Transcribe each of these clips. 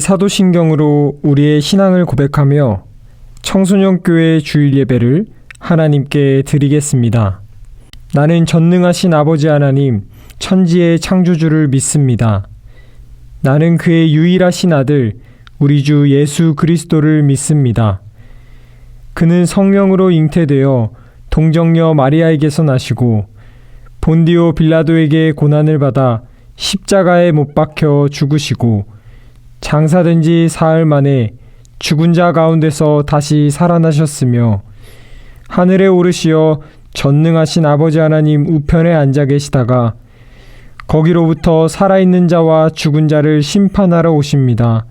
사도신경으로 우리의 신앙을 고백하며 청소년교회 주일 예배를 하나님께 드리겠습니다. 나는 전능하신 아버지 하나님, 천지의 창조주를 믿습니다. 나는 그의 유일하신 아들, 우리 주 예수 그리스도를 믿습니다. 그는 성령으로 잉태되어 동정녀 마리아에게서 나시고 본디오 빌라도에게 고난을 받아 십자가에 못 박혀 죽으시고 장사된 지 사흘 만에 죽은 자 가운데서 다시 살아나셨으며 하늘에 오르시어 전능하신 아버지 하나님 우편에 앉아 계시다가 거기로부터 살아있는 자와 죽은 자를 심판하러 오십니다.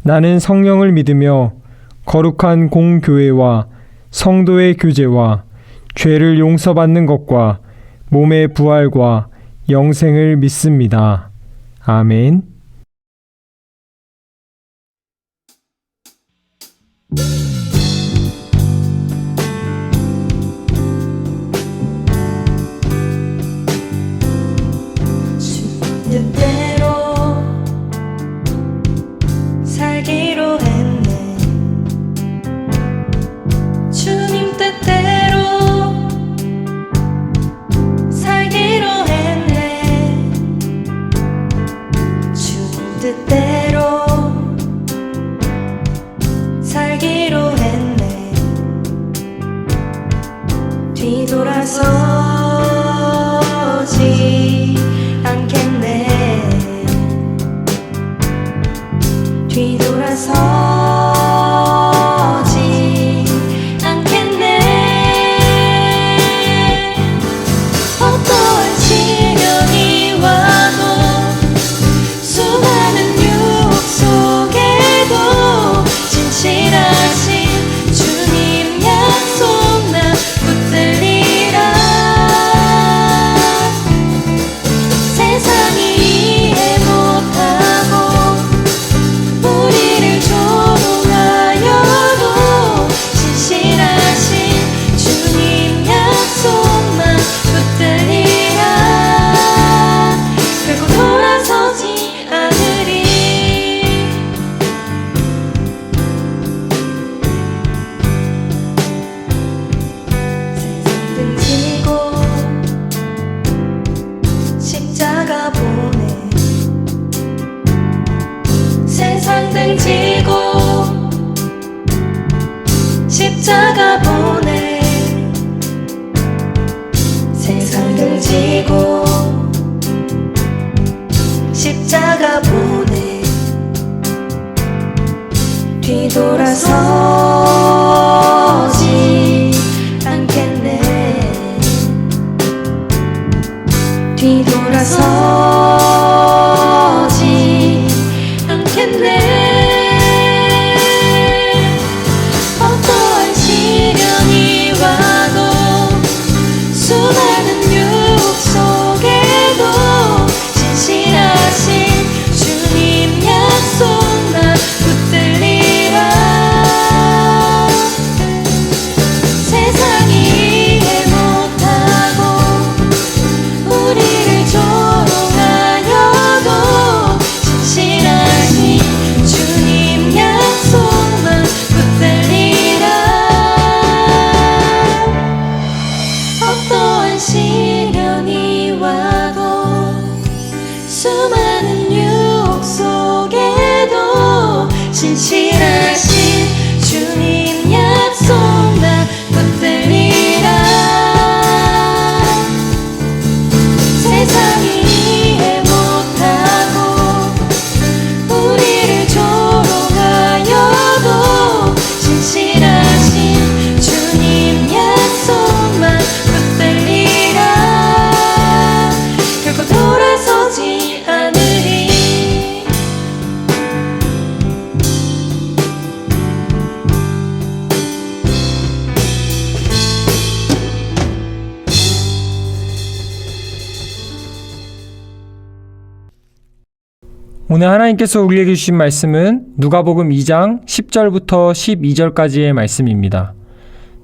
나는 성령을 믿으며 거룩한 공교회와 성도의 교제와 죄를 용서받는 것과 몸의 부활과 영생을 믿습니다. 아멘. 뜻대로 살기로 했네. 주님 뜻대로 살기로 했네. 주님 뜻대로 살기로 했네. 뒤돌아서지 않겠네. 뒤돌아서지 않겠네. 어떠한 시련이 와도 수많은 유혹 속에도 진실하신 주님 약속 나 붙들리라. 세상이 이해 못하고 우리를 조롱하여도 진실하신 주님 약속만 붙들리라. 결국 돌아서지 않으리. 세상 등지고 십자가 보내. 세상 등지고 십자가 보내. 세상 등지고 십자가 보내. 뒤돌아서지 않겠네. 뒤돌아서지 않겠네. 어떠한 시련이 와도 수많은 유혹 속에도 진실하신 주님 약속 나 붙들리라. 세상이 이해 못하고 우리를 조롱하여도 진실하신 주님 약속만 붙들리라. 어떠한 시련이 와도 수많은 유혹 속에도 진실하신 주님 약속 나 붙들리라. 세상이 이해 못하고 우리를 조롱하여도 진실하신 주님 약속만 붙들리라. 결국 돌아서지 않으리. 오늘 하나님께서 우리에게 주신 말씀은 누가복음 2장 10절부터 12절까지의 말씀입니다.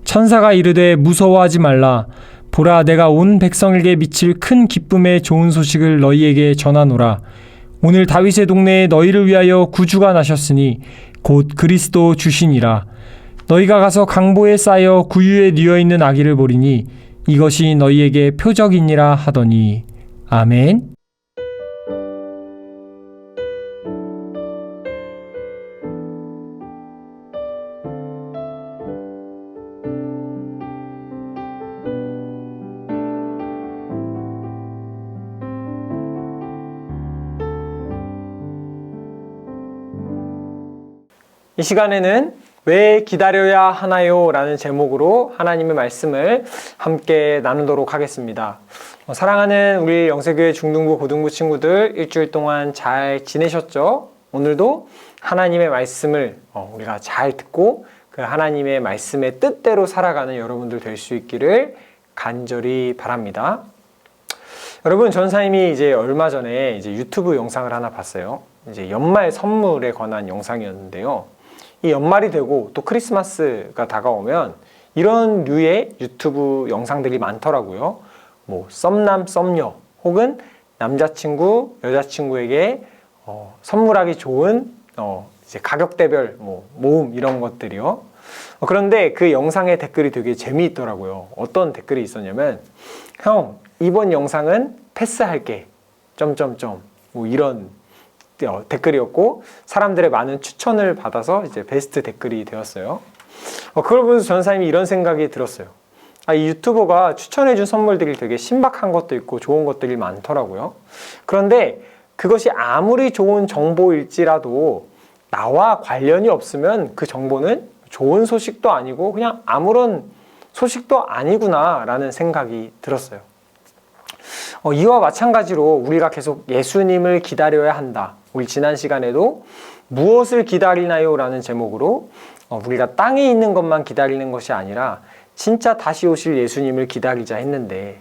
천사가 이르되 무서워하지 말라. 보라, 내가 온 백성에게 미칠 큰 기쁨의 좋은 소식을 너희에게 전하노라. 오늘 다윗의 동네에 너희를 위하여 구주가 나셨으니 곧 그리스도 주시니라. 너희가 가서 강보에 쌓여 구유에 뉘어있는 아기를 보리니 이것이 너희에게 표적이니라 하더니 아멘. 이 시간에는 왜 기다려야 하나요? 라는 제목으로 하나님의 말씀을 함께 나누도록 하겠습니다. 사랑하는 우리 영세교회 중등부 고등부 친구들, 일주일 동안 잘 지내셨죠? 오늘도 하나님의 말씀을 우리가 잘 듣고 그 하나님의 말씀의 뜻대로 살아가는 여러분들 될 수 있기를 간절히 바랍니다. 여러분, 전사님이 이제 얼마 전에 이제 유튜브 영상을 하나 봤어요. 이제 연말 선물에 관한 영상이었는데요. 이 연말이 되고 또 크리스마스가 다가오면 이런 류의 유튜브 영상들이 많더라고요. 뭐 썸남 썸녀 혹은 남자친구 여자친구에게 선물하기 좋은 이제 가격대별 모음 이런 것들이요. 그런데 그 영상의 댓글이 되게 재미있더라고요. 어떤 댓글이 있었냐면, 형, 이번 영상은 패스할게 점점점 뭐 이런 댓글이었고, 사람들의 많은 추천을 받아서 이제 베스트 댓글이 되었어요. 그걸 보면서 전사님이 이런 생각이 들었어요. 이 유튜버가 추천해준 선물들이 되게 신박한 것도 있고 좋은 것들이 많더라고요. 그런데 그것이 아무리 좋은 정보일지라도 나와 관련이 없으면 그 정보는 좋은 소식도 아니고 그냥 아무런 소식도 아니구나 라는 생각이 들었어요. 이와 마찬가지로 우리가 계속 예수님을 기다려야 한다. 우리 지난 시간에도 무엇을 기다리나요? 라는 제목으로 우리가 땅에 있는 것만 기다리는 것이 아니라 진짜 다시 오실 예수님을 기다리자 했는데,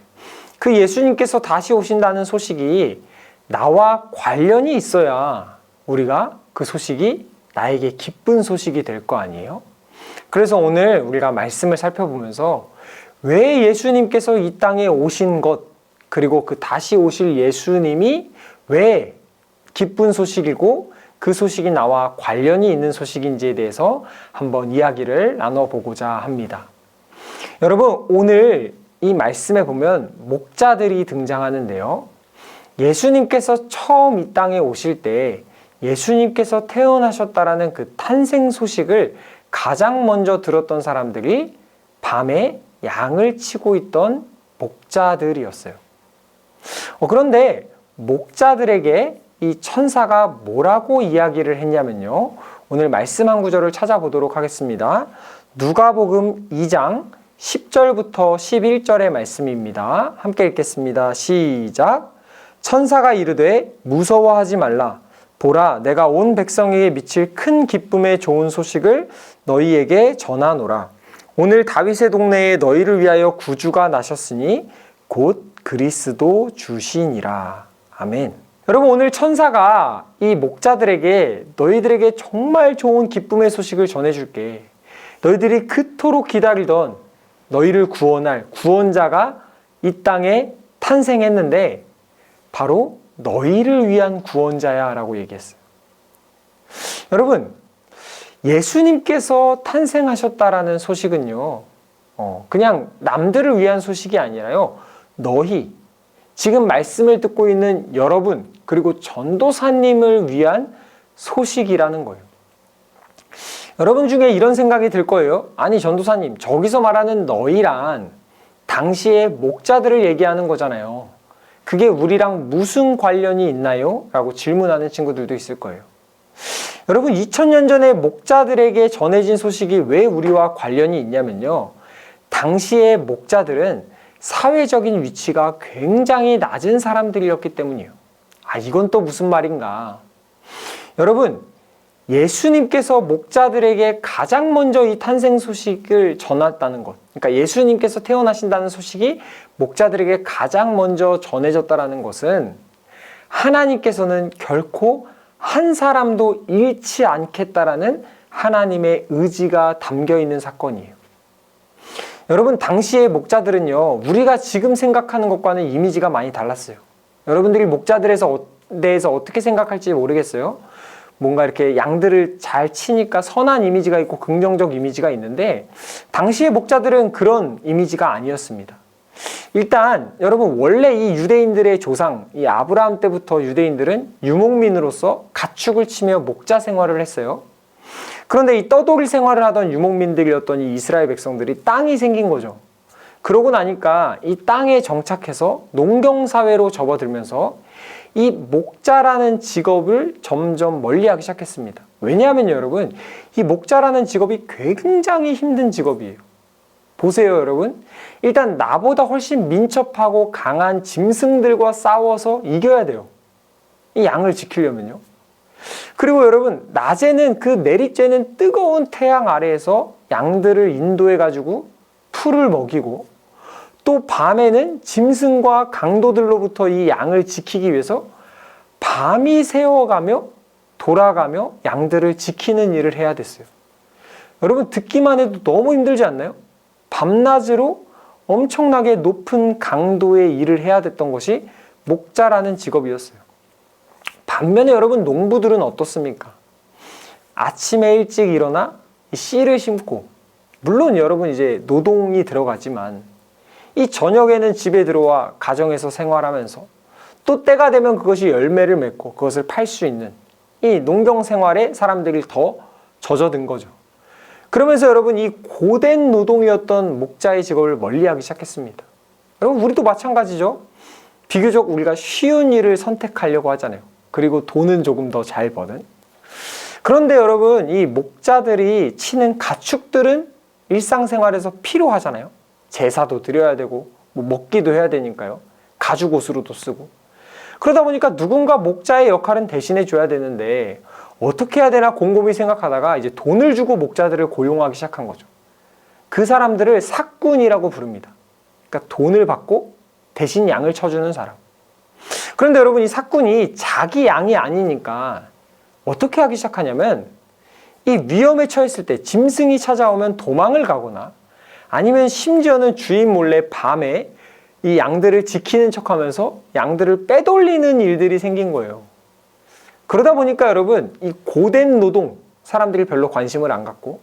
그 예수님께서 다시 오신다는 소식이 나와 관련이 있어야 우리가 그 소식이 나에게 기쁜 소식이 될 거 아니에요? 그래서 오늘 우리가 말씀을 살펴보면서 왜 예수님께서 이 땅에 오신 것, 그리고 그 다시 오실 예수님이 왜 기쁜 소식이고 그 소식이 나와 관련이 있는 소식인지에 대해서 한번 이야기를 나눠보고자 합니다. 여러분, 오늘 이 말씀에 보면 목자들이 등장하는데요. 예수님께서 처음 이 땅에 오실 때 예수님께서 태어나셨다라는 그 탄생 소식을 가장 먼저 들었던 사람들이 밤에 양을 치고 있던 목자들이었어요. 그런데 목자들에게 이 천사가 뭐라고 이야기를 했냐면요. 오늘 말씀 한 구절을 찾아보도록 하겠습니다. 누가복음 2장 10절부터 11절의 말씀입니다. 함께 읽겠습니다. 시작. 천사가 이르되 무서워하지 말라. 보라, 내가 온 백성에게 미칠 큰 기쁨의 좋은 소식을 너희에게 전하노라. 오늘 다윗의 동네에 너희를 위하여 구주가 나셨으니 곧 그리스도 주시니라. 아멘. 여러분, 오늘 천사가 이 목자들에게 너희들에게 정말 좋은 기쁨의 소식을 전해줄게. 너희들이 그토록 기다리던 너희를 구원할 구원자가 이 땅에 탄생했는데 바로 너희를 위한 구원자야 라고 얘기했어요. 여러분, 예수님께서 탄생하셨다라는 소식은요, 그냥 남들을 위한 소식이 아니라요, 너희, 지금 말씀을 듣고 있는 여러분, 그리고 전도사님을 위한 소식이라는 거예요. 여러분 중에 이런 생각이 들 거예요. 아니, 전도사님, 저기서 말하는 너희란 당시의 목자들을 얘기하는 거잖아요. 그게 우리랑 무슨 관련이 있나요? 라고 질문하는 친구들도 있을 거예요. 여러분, 2000년 전에 목자들에게 전해진 소식이 왜 우리와 관련이 있냐면요, 당시의 목자들은 사회적인 위치가 굉장히 낮은 사람들이었기 때문이에요. 이건 또 무슨 말인가? 여러분, 예수님께서 목자들에게 가장 먼저 이 탄생 소식을 전했다는 것, 그러니까 예수님께서 태어나신다는 소식이 목자들에게 가장 먼저 전해졌다는 것은 하나님께서는 결코 한 사람도 잃지 않겠다라는 하나님의 의지가 담겨 있는 사건이에요. 여러분, 당시의 목자들은요, 우리가 지금 생각하는 것과는 이미지가 많이 달랐어요. 여러분들이 목자들에서 대해서 어떻게 생각할지 모르겠어요. 뭔가 이렇게 양들을 잘 치니까 선한 이미지가 있고 긍정적 이미지가 있는데 당시의 목자들은 그런 이미지가 아니었습니다. 일단 여러분 원래 이 유대인들의 조상 이 아브라함 때부터 유대인들은 유목민으로서 가축을 치며 목자 생활을 했어요. 그런데 이 떠돌이 생활을 하던 유목민들이었던 이 이스라엘 백성들이 땅이 생긴 거죠. 그러고 나니까 이 땅에 정착해서 농경사회로 접어들면서 이 목자라는 직업을 점점 멀리하기 시작했습니다. 왜냐하면 여러분 이 목자라는 직업이 굉장히 힘든 직업이에요. 보세요 여러분, 일단 나보다 훨씬 민첩하고 강한 짐승들과 싸워서 이겨야 돼요. 이 양을 지키려면요. 그리고 여러분 낮에는 그 내리쬐는 뜨거운 태양 아래에서 양들을 인도해 가지고 풀을 먹이고 또 밤에는 짐승과 강도들로부터 이 양을 지키기 위해서 밤이 새워가며 돌아가며 양들을 지키는 일을 해야 됐어요. 여러분 듣기만 해도 너무 힘들지 않나요? 밤낮으로 엄청나게 높은 강도의 일을 해야 됐던 것이 목자라는 직업이었어요. 반면에 여러분 농부들은 어떻습니까? 아침에 일찍 일어나 씨를 심고 물론 여러분 이제 노동이 들어가지만 이 저녁에는 집에 들어와 가정에서 생활하면서 또 때가 되면 그것이 열매를 맺고 그것을 팔 수 있는 이 농경 생활에 사람들이 더 젖어든 거죠. 그러면서 여러분 이 고된 노동이었던 목자의 직업을 멀리하기 시작했습니다. 여러분 우리도 마찬가지죠. 비교적 우리가 쉬운 일을 선택하려고 하잖아요. 그리고 돈은 조금 더 잘 버는. 그런데 여러분 이 목자들이 치는 가축들은 일상생활에서 필요하잖아요. 제사도 드려야 되고 뭐 먹기도 해야 되니까요. 가죽 옷으로도 쓰고. 그러다 보니까 누군가 목자의 역할은 대신해 줘야 되는데 어떻게 해야 되나 곰곰이 생각하다가 이제 돈을 주고 목자들을 고용하기 시작한 거죠. 그 사람들을 삭군이라고 부릅니다. 그러니까 돈을 받고 대신 양을 쳐주는 사람. 그런데 여러분 이 삭군이 자기 양이 아니니까 어떻게 하기 시작하냐면 이 위험에 처했을 때 짐승이 찾아오면 도망을 가거나 아니면 심지어는 주인 몰래 밤에 이 양들을 지키는 척하면서 양들을 빼돌리는 일들이 생긴 거예요. 그러다 보니까 여러분 이 고된 노동 사람들이 별로 관심을 안 갖고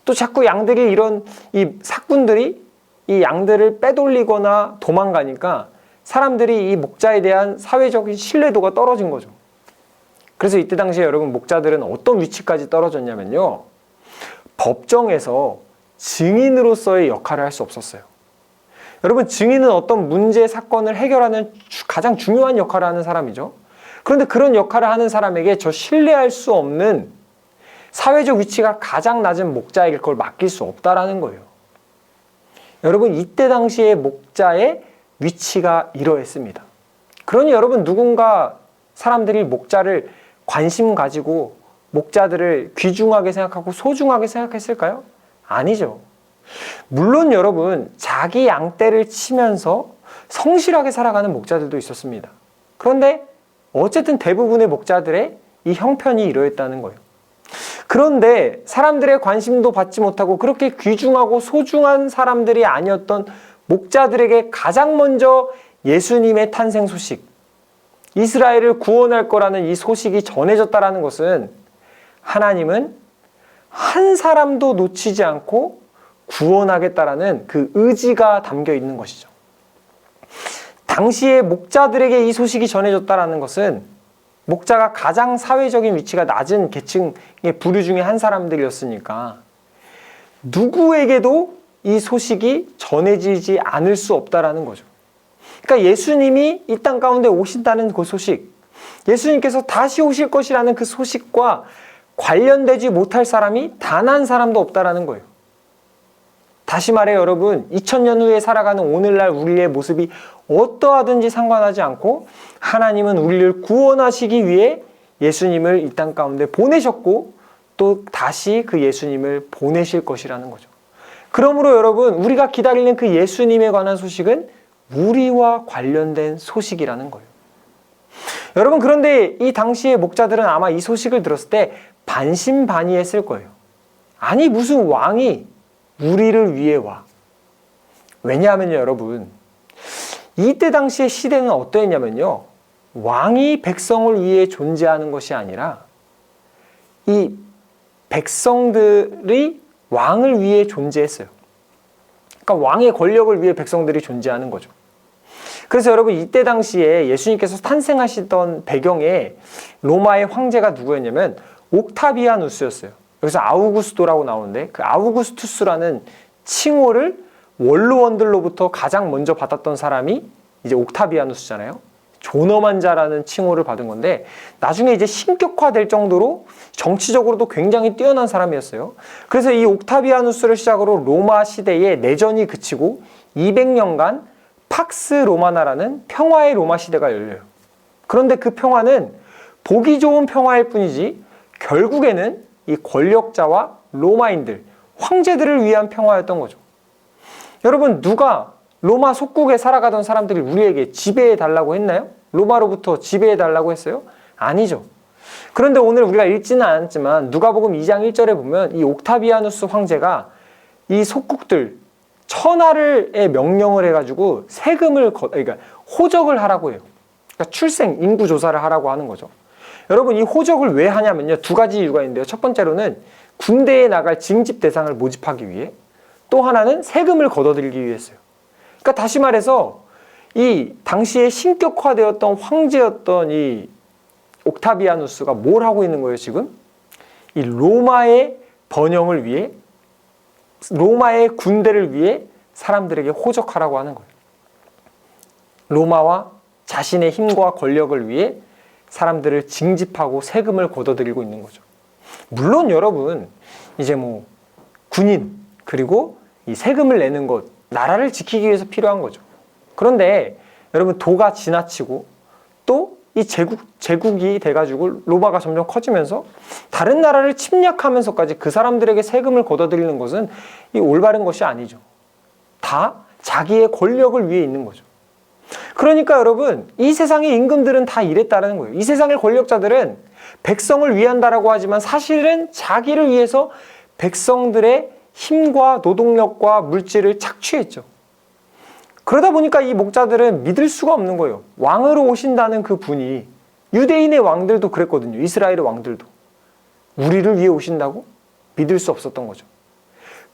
또 자꾸 양들이 이런 이 삭군들이 이 양들을 빼돌리거나 도망가니까 사람들이 이 목자에 대한 사회적인 신뢰도가 떨어진 거죠. 그래서 이때 당시에 여러분 목자들은 어떤 위치까지 떨어졌냐면요. 법정에서 증인으로서의 역할을 할 수 없었어요. 여러분 증인은 어떤 문제, 사건을 해결하는 가장 중요한 역할을 하는 사람이죠. 그런데 그런 역할을 하는 사람에게 저 신뢰할 수 없는 사회적 위치가 가장 낮은 목자에게 그걸 맡길 수 없다라는 거예요. 여러분 이때 당시에 목자의 위치가 이러했습니다. 그러니 여러분 누군가 사람들이 목자를 관심 가지고 목자들을 귀중하게 생각하고 소중하게 생각했을까요? 아니죠. 물론 여러분 자기 양떼를 치면서 성실하게 살아가는 목자들도 있었습니다. 그런데 어쨌든 대부분의 목자들의 이 형편이 이러했다는 거예요. 그런데 사람들의 관심도 받지 못하고 그렇게 귀중하고 소중한 사람들이 아니었던 목자들에게 가장 먼저 예수님의 탄생 소식, 이스라엘을 구원할 거라는 이 소식이 전해졌다는 것은 하나님은 한 사람도 놓치지 않고 구원하겠다라는 그 의지가 담겨 있는 것이죠. 당시에 목자들에게 이 소식이 전해졌다는 것은 목자가 가장 사회적인 위치가 낮은 계층의 부류 중에 한 사람들이었으니까 누구에게도 이 소식이 전해지지 않을 수 없다라는 거죠. 그러니까 예수님이 이 땅 가운데 오신다는 그 소식, 예수님께서 다시 오실 것이라는 그 소식과 관련되지 못할 사람이 단 한 사람도 없다라는 거예요. 다시 말해 여러분 2000년 후에 살아가는 오늘날 우리의 모습이 어떠하든지 상관하지 않고 하나님은 우리를 구원하시기 위해 예수님을 이 땅 가운데 보내셨고 또 다시 그 예수님을 보내실 것이라는 거죠. 그러므로 여러분 우리가 기다리는 그 예수님에 관한 소식은 우리와 관련된 소식이라는 거예요. 여러분 그런데 이 당시의 목자들은 아마 이 소식을 들었을 때 반신반의했을 거예요. 아니 무슨 왕이 우리를 위해 와. 왜냐하면요 여러분 이때 당시의 시대는 어떠했냐면요 왕이 백성을 위해 존재하는 것이 아니라 이 백성들이 왕을 위해 존재했어요. 그러니까 왕의 권력을 위해 백성들이 존재하는 거죠. 그래서 여러분 이때 당시에 예수님께서 탄생하시던 배경에 로마의 황제가 누구였냐면 옥타비아누스였어요. 여기서 아우구스도라고 나오는데 그 아우구스투스라는 칭호를 원로원들로부터 가장 먼저 받았던 사람이 이제 옥타비아누스잖아요. 존엄한 자라는 칭호를 받은 건데 나중에 이제 신격화될 정도로 정치적으로도 굉장히 뛰어난 사람이었어요. 그래서 이 옥타비아누스를 시작으로 로마 시대에 내전이 그치고 200년간 팍스 로마나라는 평화의 로마 시대가 열려요. 그런데 그 평화는 보기 좋은 평화일 뿐이지 결국에는 이 권력자와 로마인들, 황제들을 위한 평화였던 거죠. 여러분 누가 로마 속국에 살아가던 사람들이 우리에게 지배해달라고 했나요? 로마로부터 지배해달라고 했어요? 아니죠. 그런데 오늘 우리가 읽지는 않았지만 누가복음 2장 1절에 보면 이 옥타비아누스 황제가 이 속국들 천하를의 명령을 해가지고 세금을 그러니까 호적을 하라고 해요. 그러니까 출생 인구 조사를 하라고 하는 거죠. 여러분 이 호적을 왜 하냐면요, 두 가지 이유가 있는데요. 첫 번째로는 군대에 나갈 징집 대상을 모집하기 위해, 또 하나는 세금을 걷어들이기 위해서요. 그러니까 다시 말해서 이 당시에 신격화되었던 황제였던 이 옥타비아누스가 뭘 하고 있는 거예요, 지금? 이 로마의 번영을 위해, 로마의 군대를 위해 사람들에게 호적하라고 하는 거예요. 로마와 자신의 힘과 권력을 위해 사람들을 징집하고 세금을 걷어들이고 있는 거죠. 물론 여러분 이제 뭐 군인 그리고 이 세금을 내는 것, 나라를 지키기 위해서 필요한 거죠. 그런데 여러분 도가 지나치고 또 이 제국이 돼가지고 로마가 점점 커지면서 다른 나라를 침략하면서까지 그 사람들에게 세금을 걷어들이는 것은 이 올바른 것이 아니죠. 다 자기의 권력을 위해 있는 거죠. 그러니까 여러분 이 세상의 임금들은 다 이랬다는 거예요. 이 세상의 권력자들은 백성을 위한다라고 하지만 사실은 자기를 위해서 백성들의 힘과 노동력과 물질을 착취했죠. 그러다 보니까 이 목자들은 믿을 수가 없는 거예요. 왕으로 오신다는 그 분이, 유대인의 왕들도 그랬거든요. 이스라엘의 왕들도. 우리를 위해 오신다고? 믿을 수 없었던 거죠.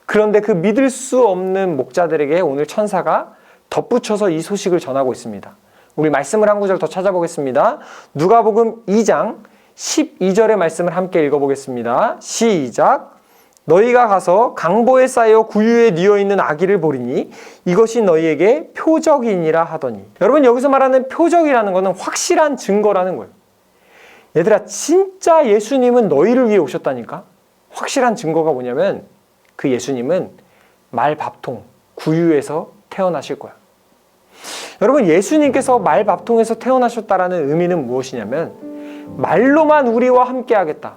그런데 그 믿을 수 없는 목자들에게 오늘 천사가 덧붙여서 이 소식을 전하고 있습니다. 우리 말씀을 한 구절 더 찾아보겠습니다. 누가복음 2장 12절의 말씀을 함께 읽어보겠습니다. 시작. 너희가 가서 강보에 쌓여 구유에 뉘어있는 아기를 보리니 이것이 너희에게 표적이니라 하더니. 여러분 여기서 말하는 표적이라는 것은 확실한 증거라는 거예요. 얘들아 진짜 예수님은 너희를 위해 오셨다니까. 확실한 증거가 뭐냐면 그 예수님은 말밥통 구유에서 태어나실 거야. 여러분 예수님께서 말밥통에서 태어나셨다라는 의미는 무엇이냐면 말로만 우리와 함께 하겠다,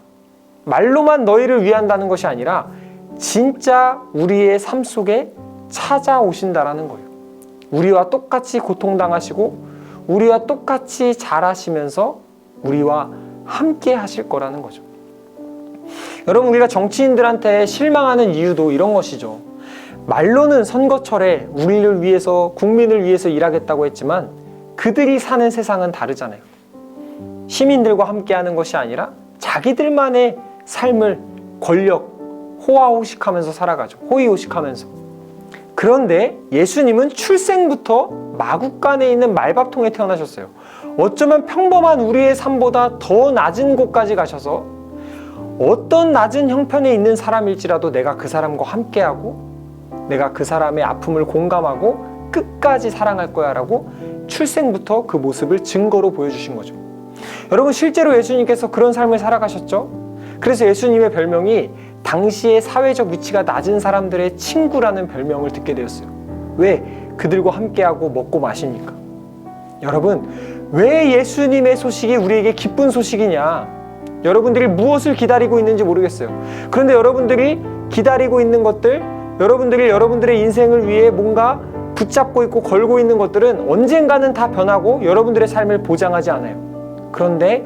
말로만 너희를 위한다는 것이 아니라 진짜 우리의 삶 속에 찾아오신다라는 거예요. 우리와 똑같이 고통당하시고 우리와 똑같이 자라시면서 우리와 함께 하실 거라는 거죠. 여러분 우리가 정치인들한테 실망하는 이유도 이런 것이죠. 말로는 선거철에 우리를 위해서, 국민을 위해서 일하겠다고 했지만 그들이 사는 세상은 다르잖아요. 시민들과 함께하는 것이 아니라 자기들만의 삶을 권력, 호화호식하면서 살아가죠. 호의호식하면서. 그런데 예수님은 출생부터 마국간에 있는 말밥통에 태어나셨어요. 어쩌면 평범한 우리의 삶보다 더 낮은 곳까지 가셔서 어떤 낮은 형편에 있는 사람일지라도 내가 그 사람과 함께하고 내가 그 사람의 아픔을 공감하고 끝까지 사랑할 거야 라고 출생부터 그 모습을 증거로 보여주신 거죠. 여러분 실제로 예수님께서 그런 삶을 살아가셨죠. 그래서 예수님의 별명이 당시의 사회적 위치가 낮은 사람들의 친구라는 별명을 듣게 되었어요. 왜? 그들과 함께하고 먹고 마시니까. 여러분 왜 예수님의 소식이 우리에게 기쁜 소식이냐? 여러분들이 무엇을 기다리고 있는지 모르겠어요. 그런데 여러분들이 기다리고 있는 것들, 여러분들이 여러분들의 인생을 위해 뭔가 붙잡고 있고 걸고 있는 것들은 언젠가는 다 변하고 여러분들의 삶을 보장하지 않아요. 그런데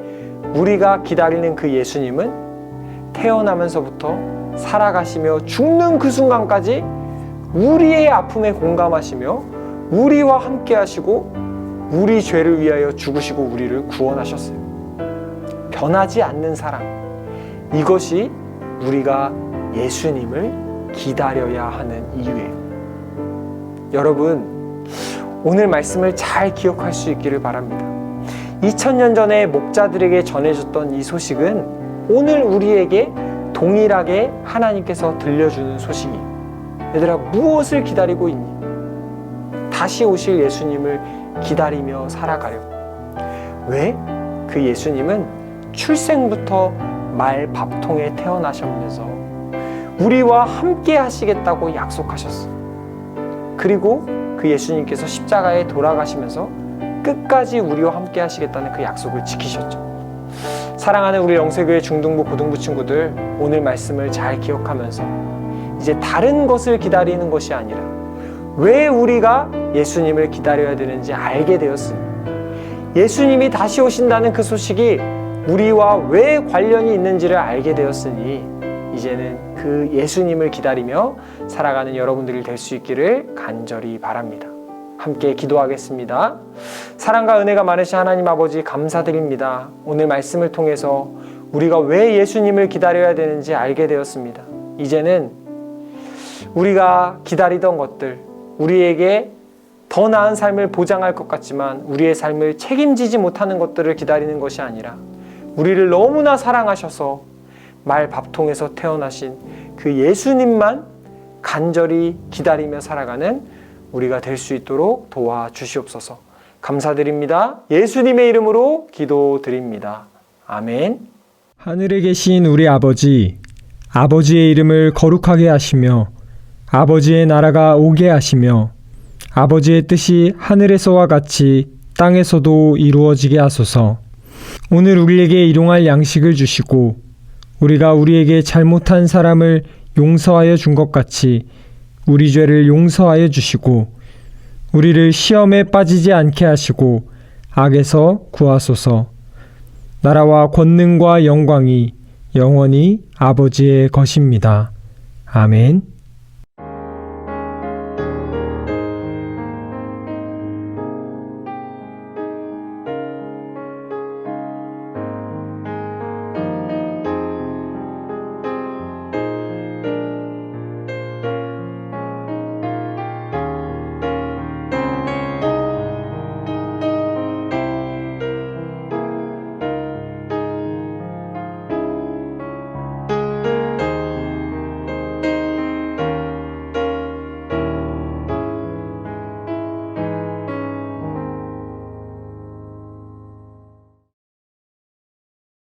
우리가 기다리는 그 예수님은 태어나면서부터 살아가시며 죽는 그 순간까지 우리의 아픔에 공감하시며 우리와 함께 하시고 우리 죄를 위하여 죽으시고 우리를 구원하셨어요. 변하지 않는 사랑, 이것이 우리가 예수님을 기다려야 하는 이유예요. 여러분, 오늘 말씀을 잘 기억할 수 있기를 바랍니다. 2000년 전에 목자들에게 전해졌던 이 소식은 오늘 우리에게 동일하게 하나님께서 들려주는 소식이에요. 얘들아, 무엇을 기다리고 있니? 다시 오실 예수님을 기다리며 살아가려고. 왜? 그 예수님은 출생부터 말 밥통에 태어나셨면서 우리와 함께 하시겠다고 약속하셨어요. 그리고 그 예수님께서 십자가에 돌아가시면서 끝까지 우리와 함께 하시겠다는 그 약속을 지키셨죠. 사랑하는 우리 영세교회 중등부 고등부 친구들, 오늘 말씀을 잘 기억하면서 이제 다른 것을 기다리는 것이 아니라 왜 우리가 예수님을 기다려야 되는지 알게 되었으니, 예수님이 다시 오신다는 그 소식이 우리와 왜 관련이 있는지를 알게 되었으니 이제는 그 예수님을 기다리며 살아가는 여러분들이 될 수 있기를 간절히 바랍니다. 함께 기도하겠습니다. 사랑과 은혜가 많으신 하나님 아버지, 감사드립니다. 오늘 말씀을 통해서 우리가 왜 예수님을 기다려야 되는지 알게 되었습니다. 이제는 우리가 기다리던 것들, 우리에게 더 나은 삶을 보장할 것 같지만 우리의 삶을 책임지지 못하는 것들을 기다리는 것이 아니라 우리를 너무나 사랑하셔서 말 밥통에서 태어나신 그 예수님만 간절히 기다리며 살아가는 우리가 될 수 있도록 도와주시옵소서. 감사드립니다. 예수님의 이름으로 기도드립니다. 아멘. 하늘에 계신 우리 아버지, 아버지의 이름을 거룩하게 하시며 아버지의 나라가 오게 하시며 아버지의 뜻이 하늘에서와 같이 땅에서도 이루어지게 하소서. 오늘 우리에게 일용할 양식을 주시고 우리가 우리에게 잘못한 사람을 용서하여 준 것 같이 우리 죄를 용서하여 주시고 우리를 시험에 빠지지 않게 하시고 악에서 구하소서. 나라와 권능과 영광이 영원히 아버지의 것입니다. 아멘.